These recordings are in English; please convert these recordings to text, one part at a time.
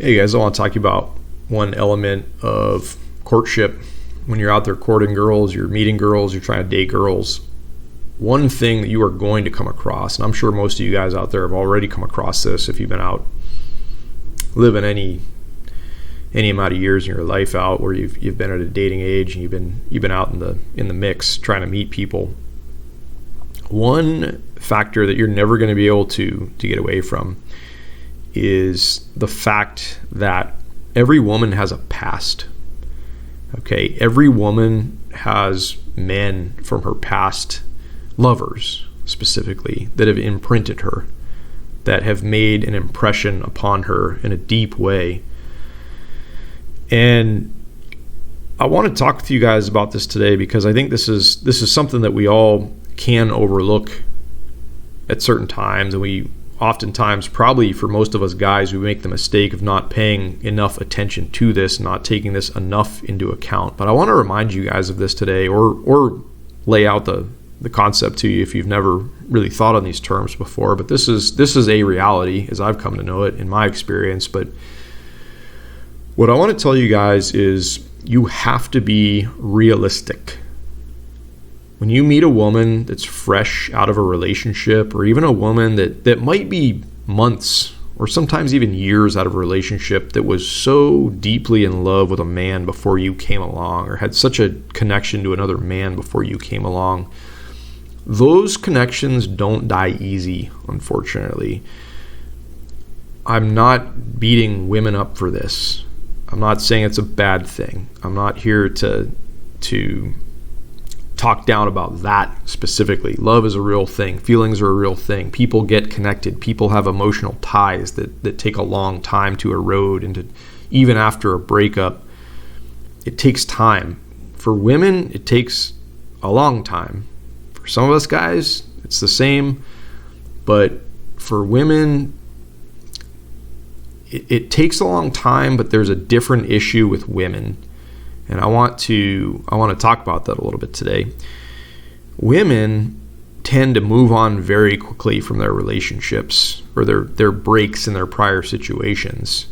Hey guys, I want to talk to you about one element of courtship. When you're out there courting girls, you're meeting girls, you're trying to date girls, one thing that you are going to come across, and I'm sure most of you guys out there have already come across this if you've been out living any amount of years in your life out where you've been at a dating age and you've been out in the mix trying to meet people. One factor that you're never going to be able to get away from is the fact that every woman has a past. Okay, every woman has men from her past, lovers specifically, that have imprinted her, that have made an impression upon her in a deep way. And I want to talk with you guys about this today because I think this is something that we all can overlook at certain times, and we oftentimes, probably for most of us guys, we make the mistake of not paying enough attention to this, not taking this enough into account. But I want to remind you guys of this today, or lay out the concept to you if you've never really thought on these terms before. But this is a reality as I've come to know it in my experience. But what I want to tell you guys is you have to be realistic. When you meet a woman that's fresh out of a relationship, or even a woman that might be months or sometimes even years out of a relationship that was so deeply in love with a man before you came along, or had such a connection to another man before you came along, those connections don't die easy, unfortunately. I'm not beating women up for this. I'm not saying it's a bad thing. I'm not here to talk down about that specifically. Love is a real thing. Feelings are a real thing. People get connected. People have emotional ties that take a long time to erode, and even after a breakup, it takes time. For women, it takes a long time. For some of us guys, it's the same. But for women, it takes a long time, but there's a different issue with women. And I want to talk about that a little bit today. Women tend to move on very quickly from their relationships or their breaks in their prior situations.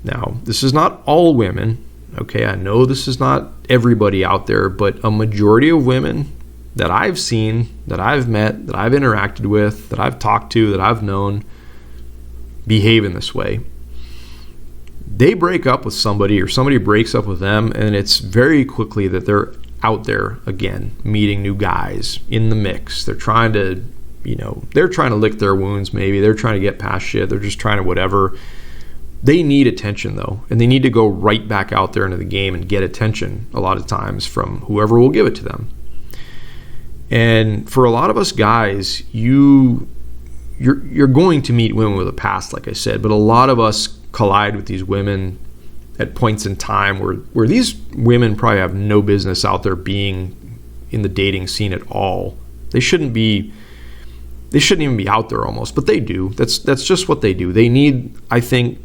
Now, this is not all women, okay? I know this is not everybody out there, but a majority of women that I've seen, that I've met, that I've interacted with, that I've talked to, that I've known, behave in this way. They break up with somebody, or somebody breaks up with them, and it's very quickly that they're out there again, meeting new guys in the mix. They're trying to lick their wounds maybe. They're trying to get past shit. They're just trying to whatever. They need attention though, and they need to go right back out there into the game and get attention a lot of times from whoever will give it to them. And for a lot of us guys, you're going to meet women with a past, like I said, but a lot of us collide with these women at points in time where these women probably have no business out there being in the dating scene at all. They shouldn't even be out there almost, but they do. That's just what they do. They need, I think,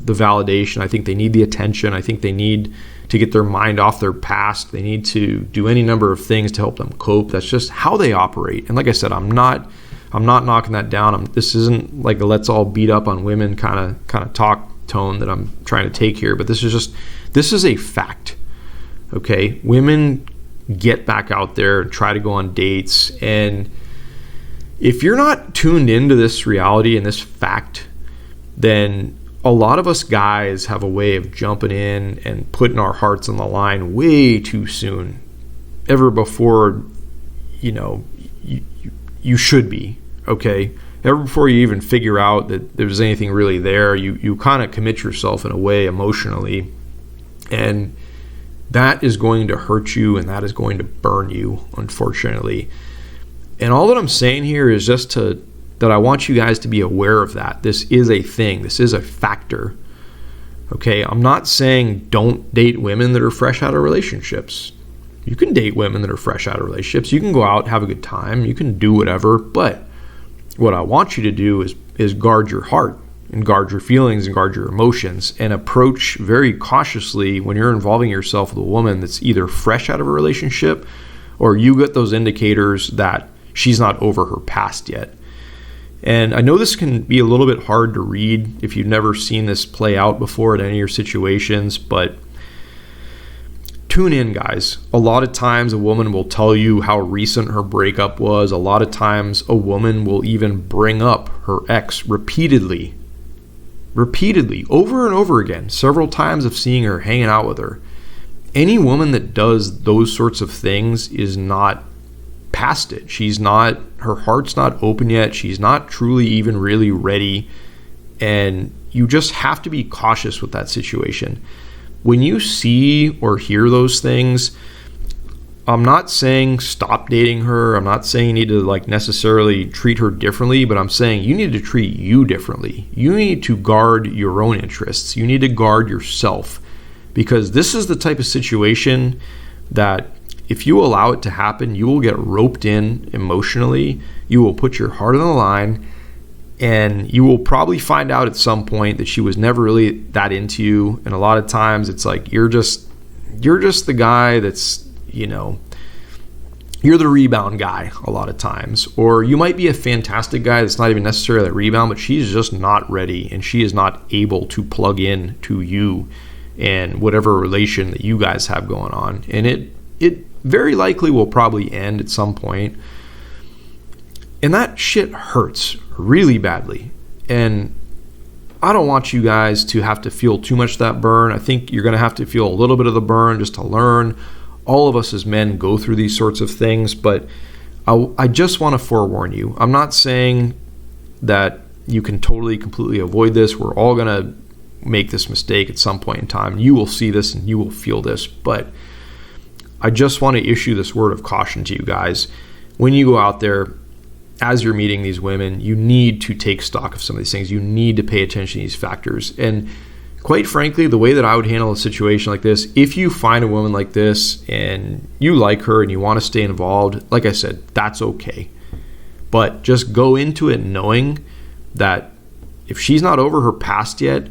the validation. I think they need the attention. I think they need to get their mind off their past. They need to do any number of things to help them cope. That's just how they operate. And like I said, I'm not knocking that down. This isn't like a let's all beat up on women kind of talk tone that I'm trying to take here, but this is a fact. Okay, women get back out there and try to go on dates, and if you're not tuned into this reality and this fact, then a lot of us guys have a way of jumping in and putting our hearts on the line way too soon, ever before you should be, okay? Ever before you even figure out that there's anything really there, you kind of commit yourself in a way emotionally, and that is going to hurt you, and that is going to burn you, unfortunately. And all that I'm saying here is just that I want you guys to be aware of that. This is a thing. This is a factor. Okay, I'm not saying don't date women that are fresh out of relationships. You can date women that are fresh out of relationships. You can go out, have a good time. You can do whatever. But what I want you to do is guard your heart and guard your feelings and guard your emotions, and approach very cautiously when you're involving yourself with a woman that's either fresh out of a relationship, or you get those indicators that she's not over her past yet. And I know this can be a little bit hard to read if you've never seen this play out before at any of your situations, but tune in, guys. A lot of times a woman will tell you how recent her breakup was. A lot of times a woman will even bring up her ex repeatedly, over and over again, several times of seeing her, hanging out with her. Any woman that does those sorts of things is not past it. Her heart's not open yet. She's not truly even really ready. And you just have to be cautious with that situation. When you see or hear those things, I'm not saying stop dating her. I'm not saying you need to necessarily treat her differently, but I'm saying you need to treat you differently. You need to guard your own interests. You need to guard yourself, because this is the type of situation that if you allow it to happen, you will get roped in emotionally. You will put your heart on the line, and you will probably find out at some point that she was never really that into you. And a lot of times it's like you're just the guy that's, you're the rebound guy a lot of times. Or you might be a fantastic guy that's not even necessarily a rebound, but she's just not ready, and she is not able to plug in to you and whatever relation that you guys have going on. And it very likely will probably end at some point. And that shit hurts really badly. And I don't want you guys to have to feel too much of that burn. I think you're going to have to feel a little bit of the burn just to learn. All of us as men go through these sorts of things, but I just want to forewarn you. I'm not saying that you can totally, completely avoid this. We're all going to make this mistake at some point in time. You will see this and you will feel this, but I just want to issue this word of caution to you guys. When you go out there, as you're meeting these women, you need to take stock of some of these things. You need to pay attention to these factors. And quite frankly, the way that I would handle a situation like this, if you find a woman like this and you like her and you want to stay involved, like I said, that's okay. But just go into it knowing that if she's not over her past yet,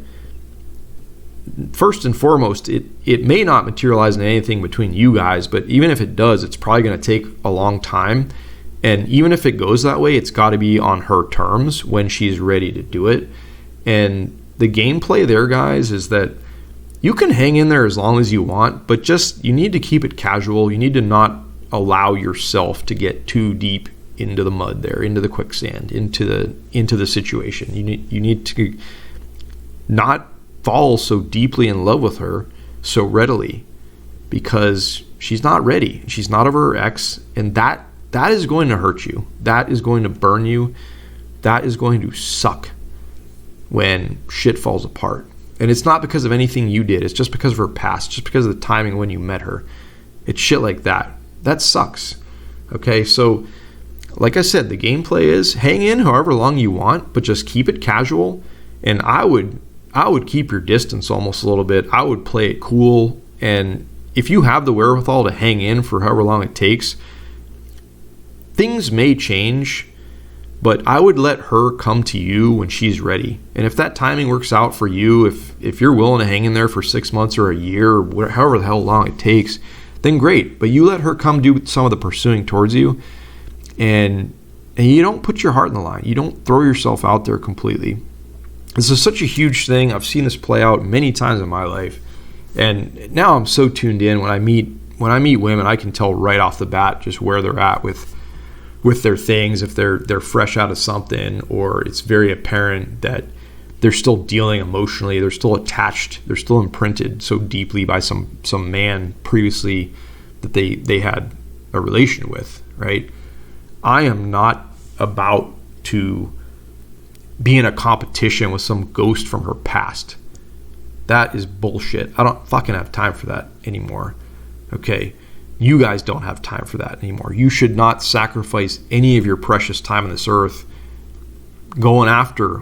first and foremost, it may not materialize in anything between you guys, but even if it does, it's probably going to take a long time. And even if it goes that way, it's got to be on her terms when she's ready to do it. And the gameplay there, guys, is that you can hang in there as long as you want, but just you need to keep it casual. You need to not allow yourself to get too deep into the mud there, into the quicksand, into the situation. You need to not fall so deeply in love with her so readily, because she's not ready. She's not over her ex, and that is going to hurt you. That is going to burn you. That is going to suck when shit falls apart. And it's not because of anything you did. It's just because of her past, just because of the timing when you met her. It's shit like that. That sucks. Okay, so like I said, the gameplay is hang in however long you want, but just keep it casual. And I would keep your distance almost a little bit. I would play it cool. And if you have the wherewithal to hang in for however long it takes, things may change, but I would let her come to you when she's ready. And if that timing works out for you, if you're willing to hang in there for 6 months or a year, or however the hell long it takes, then great. But you let her come do some of the pursuing towards you, and you don't put your heart in the line. You don't throw yourself out there completely. This is such a huge thing. I've seen this play out many times in my life, and now I'm so tuned in. When I meet women, I can tell right off the bat just where they're at with their things, if they're fresh out of something, or it's very apparent that they're still dealing emotionally, they're still attached, they're still imprinted so deeply by some man previously that they had a relation with, right? I am not about to be in a competition with some ghost from her past. That is bullshit. I don't fucking have time for that anymore. Okay? You guys don't have time for that anymore. You should not sacrifice any of your precious time on this earth going after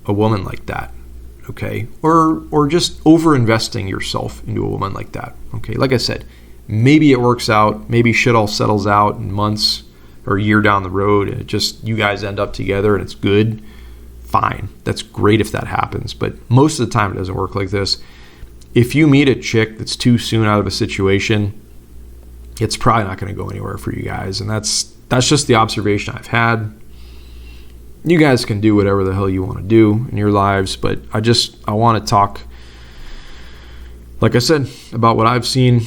a woman like that, okay? Or just over-investing yourself into a woman like that, okay? Like I said, maybe it works out. Maybe shit all settles out in months or a year down the road, and it just, you guys end up together and it's good. Fine. That's great if that happens. But most of the time it doesn't work like this. If you meet a chick that's too soon out of a situation, it's probably not going to go anywhere for you guys. And that's just the observation I've had. you guys can do whatever the hell you want to do in your lives, but I want to talk, like I said, about what I've seen,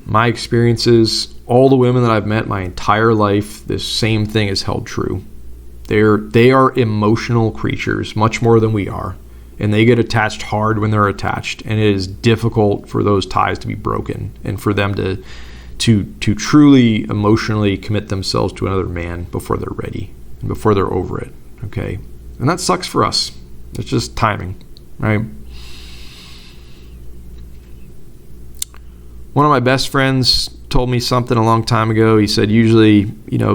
my experiences, all the women that I've met my entire life. This same thing is held true. They are emotional creatures, much more than we are, and they get attached hard when they're attached, and it is difficult for those ties to be broken and for them to truly emotionally commit themselves to another man before they're ready and before they're over it. Okay, and that sucks for us. It's just timing, right? One of my best friends told me something a long time ago. He said, usually,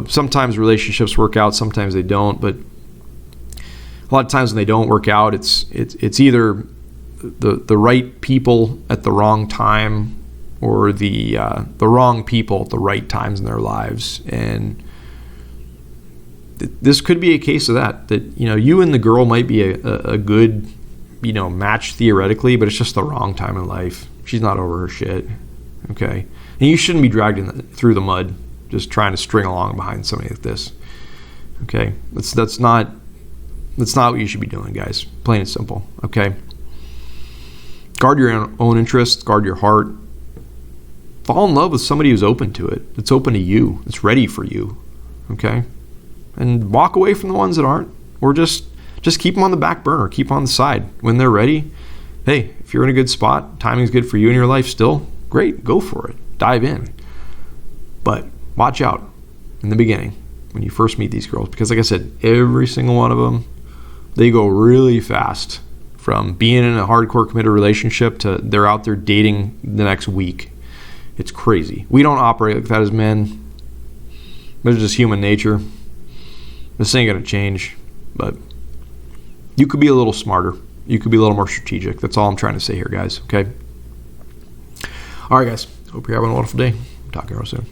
sometimes relationships work out, sometimes they don't, but a lot of times when they don't work out, it's either the right people at the wrong time or the wrong people at the right times in their lives. And this could be a case of that you and the girl might be a good match theoretically, but it's just the wrong time in life. She's not over her shit. Okay, and you shouldn't be dragged through the mud just trying to string along behind somebody like this. Okay, that's not what you should be doing, guys. Plain and simple. Okay, guard your own interests, guard your heart. Fall in love with somebody who's open to it. It's open to you. It's ready for you. Okay, and walk away from the ones that aren't, or just keep them on the back burner. Keep them on the side. When they're ready, hey, if you're in a good spot, timing's good for you in your life still, great, go for it. Dive in. But watch out in the beginning when you first meet these girls, because like I said, every single one of them, they go really fast from being in a hardcore committed relationship to they're out there dating the next week. It's crazy. We don't operate like that as men. It's just human nature. This ain't gonna change, but you could be a little smarter. You could be a little more strategic. That's all I'm trying to say here, guys. Okay. All right, guys. Hope you're having a wonderful day. Talk to you real soon.